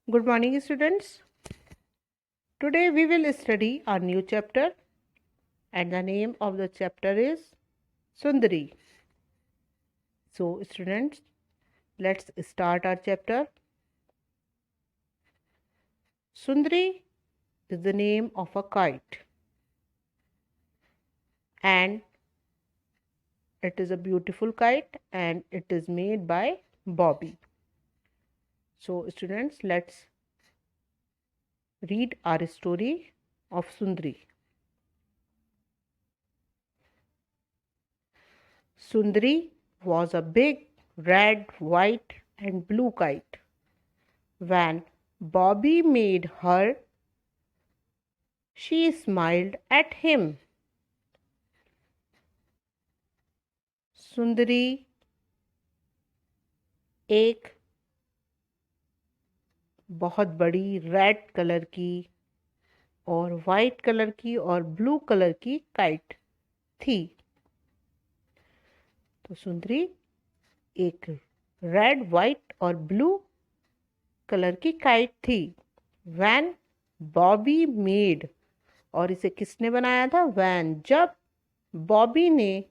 Good morning, students. Today we will study a new chapter, and the name of the chapter is Sundari. So, students, let's start our chapter. Sundari is the name of a kite, and it is a beautiful kite, and it is made by Bobby. So, students, let's read our story of Sundari. Sundari was a big red, white, and blue kite. When Bobby made her, she smiled at him. सुंदरी एक बहुत बड़ी red colour की और white colour की और blue colour की kite थी। तो सुंदरी एक रेड, वाइट और ब्लू कलर की काइट थी। वैन बॉबी मेड, और इसे किसने बनाया था? वैन, जब बॉबी ने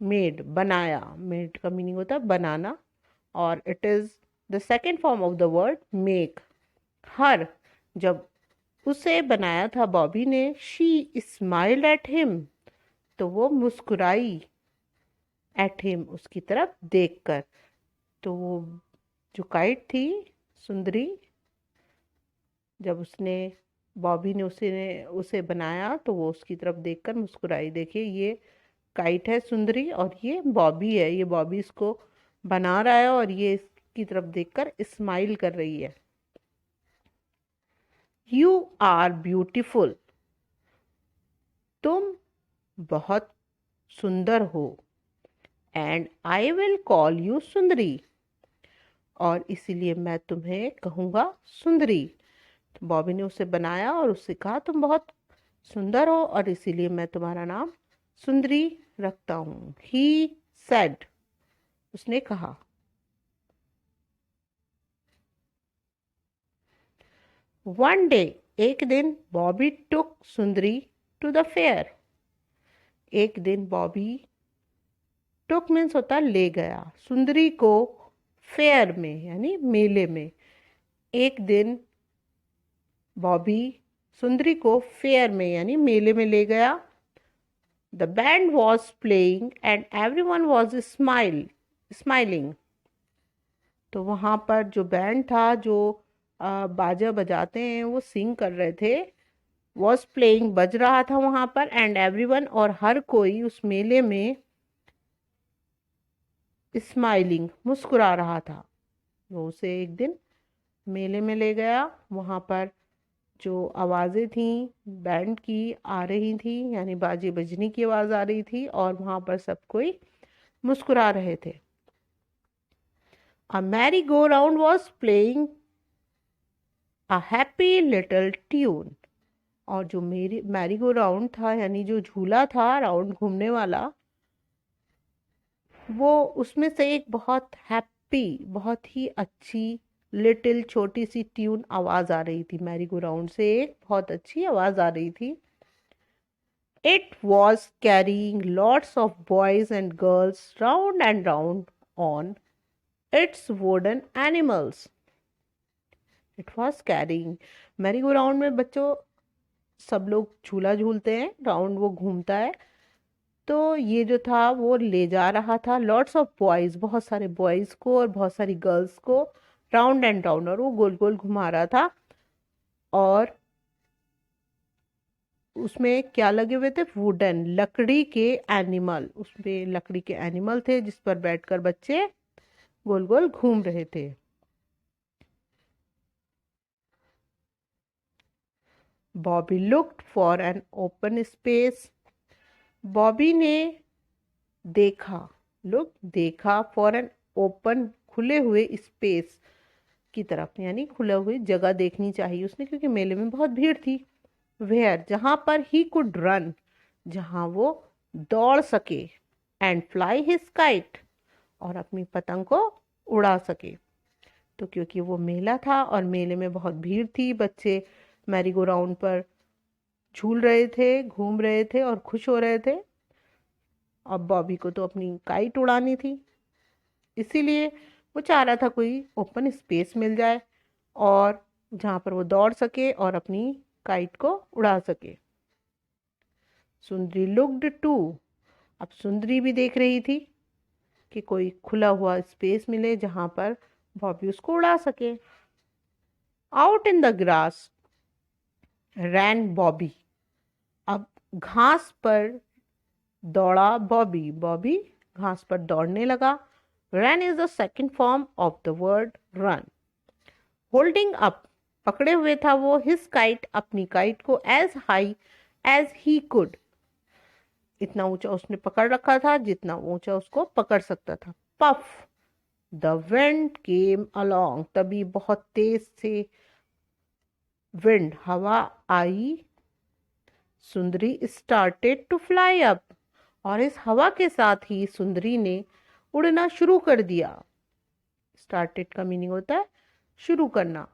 मेड, बनाया। मेड का मीनिंग होता है बनाना, और it is the second form of the word make. हर, जब उसे बनाया था बॉबी ने, शी स्माइल्ड एट हिम, तो वो मुस्कुराई। एट हिम, उसकी तरफ देखकर। तो वो जो काइट थी सुंदरी, जब बॉबी ने उसे बनाया तो वो उसकी तरफ देखकर मुस्कुराई। देखिए, ये काइट है सुंदरी और ये बॉबी है। ये बॉबी इसको बना रहा है और ये इसकी तरफ देखकर स्माइल कर रही है। यू आर ब्यूटिफुल, तुम बहुत सुंदर हो। And I will call you सुंदरी, और इसीलिए मैं तुम्हें कहूँगा सुंदरी। तो बॉबी ने उसे बनाया और उससे कहा तुम बहुत सुंदर हो और इसीलिए मैं तुम्हारा नाम सुंदरी रखता हूँ। ही सेड, उसने कहा। वन डे, एक दिन, बॉबी टुक सुंदरी टू द फेयर। एक दिन बॉबी, टुक मीन्स होता है ले गया, सुंदरी को फेयर में यानी मेले में। एक दिन बॉबी सुंदरी को फेयर में यानी मेले में ले गया। The band was playing and everyone was smiling. तो वहाँ पर जो बैंड था, जो बाजा बजाते हैं, वो सिंग कर रहे थे। वॉज प्लेइंग, बज रहा था वहाँ पर। एंड एवरीवन, और हर कोई उस मेले में स्माइलिंग, मुस्कुरा रहा था। वो उसे एक दिन मेले में ले गया। वहाँ पर जो आवाज़ें थी बैंड की आ रही थी, यानी बाजे बजने की आवाज़ आ रही थी, और वहाँ पर सब कोई मुस्कुरा रहे थे। A merry-go-round was playing a happy little tune. और जो मैरी गो राउंड था, यानी जो झूला था राउंड घूमने वाला, वो उसमें से एक बहुत हैप्पी, बहुत ही अच्छी लिटिल, छोटी सी ट्यून, आवाज आ रही थी। मैरी गो राउंड से एक बहुत अच्छी आवाज आ रही थी। It was carrying lots of boys and girls round and round on it's wooden animals. It was carrying, merry go round में बच्चों सब लोग झूला झूलते हैं, राउंड वो घूमता है। तो ये जो था वो ले जा रहा था लॉट्स ऑफ बॉयज, बहुत सारे बॉयज को और बहुत सारी गर्ल्स को, राउंड एंड राउंड, और वो गोल गोल घुमा रहा था। और उसमें क्या लगे हुए थे? वुडन, लकड़ी के एनिमल। उसमें लकड़ी के एनिमल थे जिस पर बैठकर बच्चे गोल गोल घूम रहे थे। Bobby looked for an open space. Bobby ने देखा, लुक देखा, फॉर एन ओपन, खुले हुए स्पेस की तरफ, यानी खुले हुए जगह देखनी चाहिए उसने, क्योंकि मेले में बहुत भीड़ थी। वेयर, जहां पर ही कुड रन, जहां वो दौड़ सके। एंड फ्लाई हिज काइट, और अपनी पतंग को उड़ा सके। तो क्योंकि वो मेला था और मेले में बहुत भीड़ थी, बच्चे मैरी गो राउंड पर झूल रहे थे, घूम रहे थे और खुश हो रहे थे। अब बॉबी को तो अपनी काइट उड़ानी थी, इसीलिए वो चाह रहा था कोई ओपन स्पेस मिल जाए और जहाँ पर वो दौड़ सके और अपनी काइट को उड़ा सके। सुंदरी लुक्ड टू, अब सुंदरी भी देख रही थी कि कोई खुला हुआ स्पेस मिले जहाँ पर बॉबी उसको उड़ा सके। आउट इन द ग्रास रैन बॉबी, अब घास पर दौड़ा बॉबी। बॉबी घास पर दौड़ने लगा। Run is the second form of the word run. Holding up, पकड़े हुए था वो हिज काइट, अपनी काइट को, as high as he could, इतना ऊंचा उसने पकड़ रखा था जितना ऊंचा उसको पकड़ सकता था। Puff, the wind came along, तभी बहुत तेज से विंड, हवा आई। सुंदरी स्टार्टेड टू फ्लाई अप, और इस हवा के साथ ही सुंदरी ने उड़ना शुरू कर दिया। स्टार्टेड का मीनिंग होता है शुरू करना,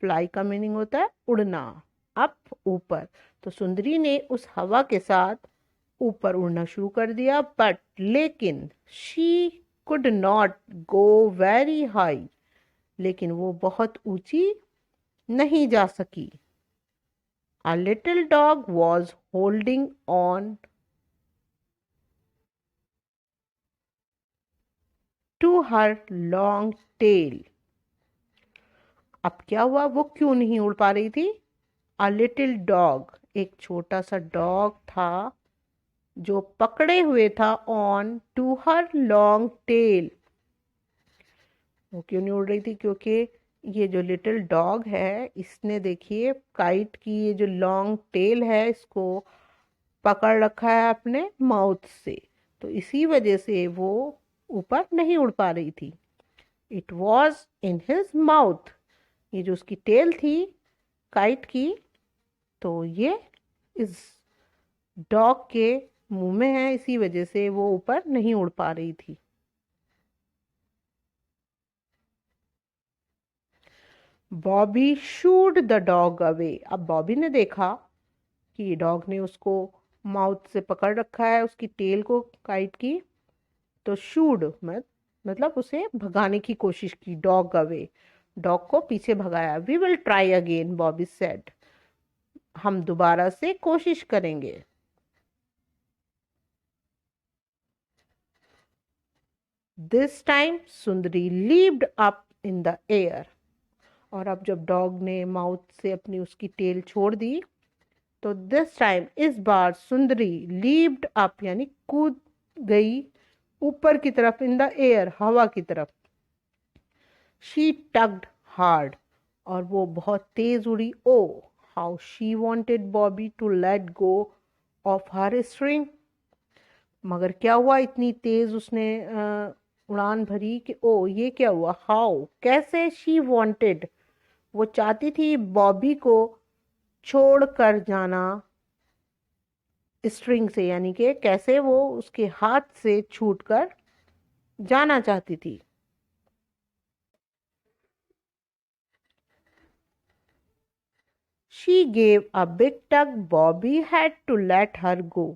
फ्लाई का मीनिंग होता है उड़ना, अप ऊपर। तो सुंदरी ने उस हवा के साथ ऊपर उड़ना शुरू कर दिया। बट लेकिन she could not go very high, लेकिन वो बहुत ऊंची नहीं जा सकी। A little dog was holding on to her long tail. अब क्या हुआ, वो क्यों नहीं उड़ पा रही थी? A little dog, एक छोटा सा डॉग था जो पकड़े हुए था on to her long tail। वो क्यों नहीं उड़ रही थी? क्योंकि ये जो लिटिल डॉग है, इसने देखिए काइट की ये जो लॉन्ग टेल है, इसको पकड़ रखा है अपने माउथ से, तो इसी वजह से वो ऊपर नहीं उड़ पा रही थी। It was in his mouth, ये जो उसकी टेल थी काइट की, तो ये इस डॉग के मुंह में है, इसी वजह से वो ऊपर नहीं उड़ पा रही थी। Bobby should the dog away, अब बॉबी ने देखा कि डॉग ने उसको माउथ से पकड़ रखा है, उसकी टेल को काइट की, तो शूड मतलब उसे भगाने की कोशिश की, डॉग अवे, डॉग को पीछे भगाया। We will try again, Bobby said, हम दोबारा से कोशिश करेंगे। This time Sundari leaped up in the air, और अब जब डॉग ने माउथ से अपनी उसकी टेल छोड़ दी, तो दिस टाइम, इस बार, सुंदरी लीप्ड अप यानी कूद गई ऊपर की तरफ, इन द एयर, हवा की तरफ। शी टग्ड हार्ड, और वो बहुत तेज उड़ी। Oh how she wanted Bobby to let go of her string, मगर क्या हुआ, इतनी तेज उसने उड़ान भरी कि ओ ये क्या हुआ, हाउ कैसे, शी वॉन्टेड वो चाहती थी बॉबी को छोड़ कर जाना स्ट्रिंग से, यानी कि कैसे वो उसके हाथ से छूटकर जाना चाहती थी। She gave a big tug, Bobby had to let her go.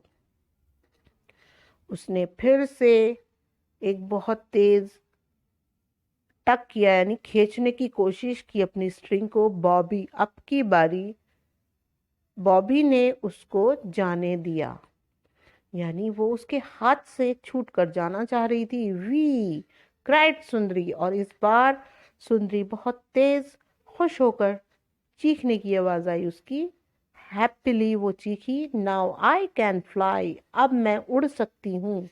उसने फिर से एक बहुत तेज टक किया यानी खींचने की कोशिश की अपनी स्ट्रिंग को। बॉबी, अब की बारी, बॉबी ने उसको जाने दिया, यानी वो उसके हाथ से छूट कर जाना चाह रही थी। वी क्राइड सुंदरी, और इस बार सुंदरी बहुत तेज खुश होकर चीखने की आवाज आई उसकी। हैप्पीली वो चीखी, नाउ आई कैन फ्लाई, अब मैं उड़ सकती हूँ।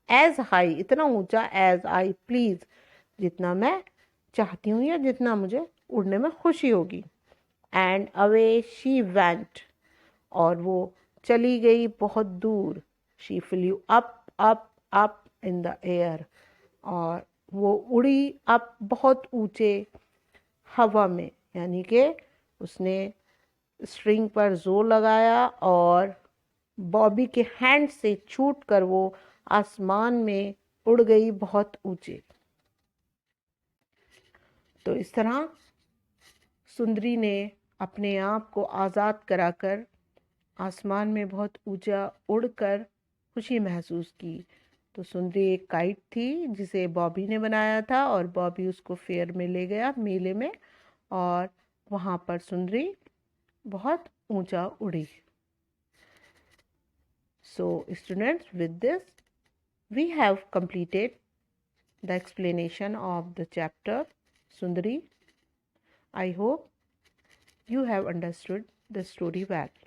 एज हाई, इतना ऊंचा, एज आई प्लीज, जितना मैं चाहती हूँ या जितना मुझे उड़ने में खुशी होगी। एंड अवे शी वेंट, और वो चली गई बहुत दूर। She flu up up up in the air, और वो उड़ी अप बहुत ऊंचे हवा में, यानी कि उसने स्ट्रिंग पर जोर लगाया और बॉबी के हैंड से छूटकर वो आसमान में उड़ गई बहुत ऊंचे। तो इस तरह सुंदरी ने अपने आप को आज़ाद कराकर आसमान में बहुत ऊंचा उड़कर खुशी महसूस की। तो सुंदरी एक काइट थी जिसे बॉबी ने बनाया था और बॉबी उसको फेयर में ले गया, मेले में, और वहाँ पर सुंदरी बहुत ऊंचा उड़ी। So students, with this we have completed the explanation of the chapter Sundari. I hope you have understood the story well.